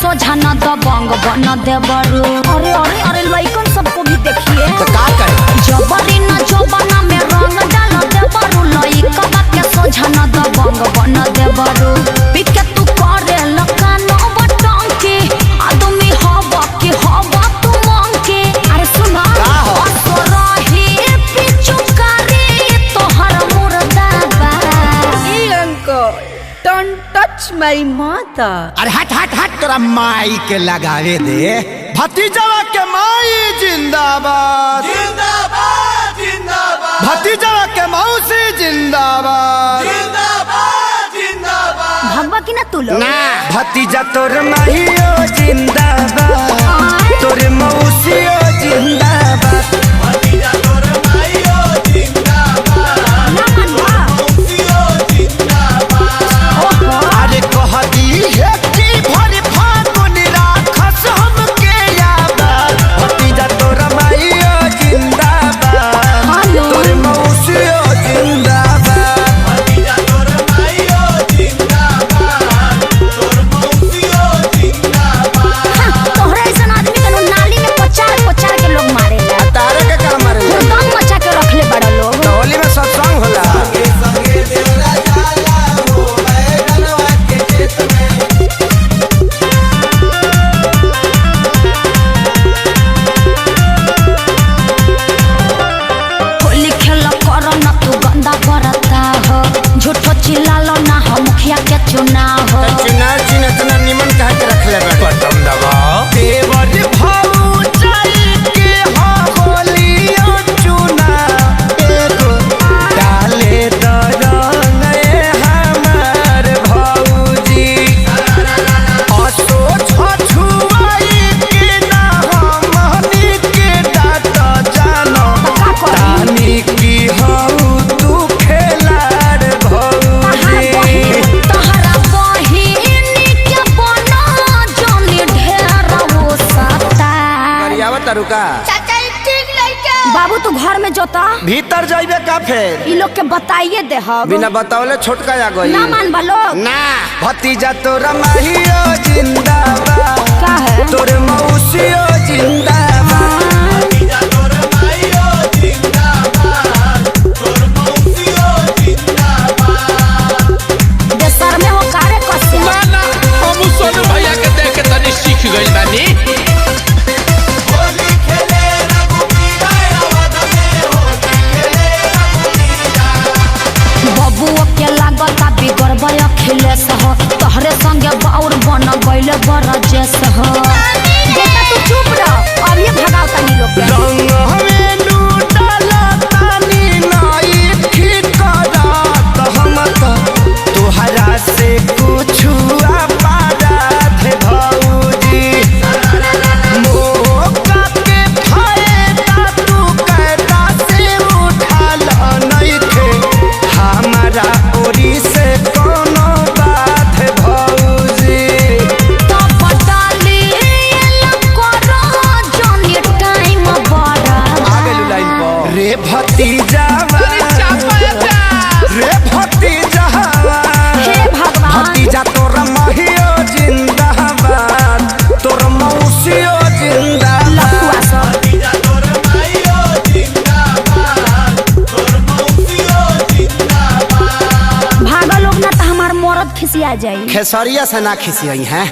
सोझाना दबंग बना दे बरू। अरे अरे अरे लइकन सबको भी देखिए तो का करे जबरी न जबना में रंग डाल दे बरू। लइका के सोझाना दबंग बना दे बरू। पिके तू करे लकानो बटन के आदमी हवा के हवा तू मांग के। अरे सुना असरही पिचु करे तोहर मुर्दाबा। ए अंकल डोंट टच माय माता। अरे हट हट हट तोरा माई के लगावे दे। भतीजवा के माई जिंदाबाद जिंदाबाद जिंदाबाद भतीजवा के मौसी जिंदाबाद जिंदाबाद जिंदाबाद। भगवा की ना तू लोग ना भतीजा तोर माहियो जिंदाबाद तोर मौसियो जिंदाबाद भतीजा तोर माईयो जिंदाबाद मौसियो जिंदाबाद। अरे कह दी है कि भर फागुन राखस हमके याद। भतीजा तोर माहियो जिंदाबाद तोर मौसियो जिंदाबाद भतीजा तोर माईयो जिंदाबाद तोर मौसियो जिंदाबाद। तोहरा ऐसा आदमी के नाली में पचार पचार के लोग मारे तारे के काम मारे दम मचा के रखले बड़ा लोग। होली में सत्संग होला संगे संगे देवरा जाला हो बैगनवा के खेत में। होली खेल कर न तू गंदा करता हो। झूठो चिल्लालो ना हो मुखिया के चुनाव हो। चुनाव चिन्ह इतना निमन कह के रखले बटन दबाओ देवर भाऊ चल के हो होलियो चुना एगो डाले दरंग हमार भौजी। असो छछुआई के ना हमनी के डाट जानो तानी की हऊ तू खेलाड़ भौजी। तोहरा बहिन के बना जोनी ढेर हो सकता। रुका बाबू तू घर में जोता भीतर जाइबे का फेर इ लोग के बताइए दे हम बिना बतावले छोटका आ गई ना मान लोग ना भतीजा तोरा माहियो जिंदाबाद का है तोर मौसियो जिंदाबाद भतीजा तोर माईयो जिंदाबाद तोर मौसियो जिंदाबाद। देशर में हो कारे कसे ना हम सोनू भैया के देख के तनी सीख गइल बानी। होली खेले रघुबीरा अवध में होली खेले रघुबीरा। बबुओ के लागता बिगड़बा अखिलेश हो। तोहरे संगे बाउर बन गइले बरजेश हो। बेटा तू चुप रह अब ये भगाओ तनी लोग के रंग हमें लूटला तानी नाई ठीक करत हम तो तोहरा से कुछ अपराध भौजी। मौका के फायदा तू कैदा से उठाल नइखे हमारा ओरी से कोनो बात भौजी। तो बटाली करो जोनी टाइम बड़ा लाइन पर रे भतीजा रे भतीजा हे भगवान भतीजा तोर माहियो जिंदाबाद तोर मौसियो जिंदाबाद लखुआ सब भतीजा तोर माईयो जिंदाबाद तोर मौसियो जिंदाबाद। भागा लोग ना तो हमार मरद खिसिया जाई। खेसरिया से ना खिसियई हैं।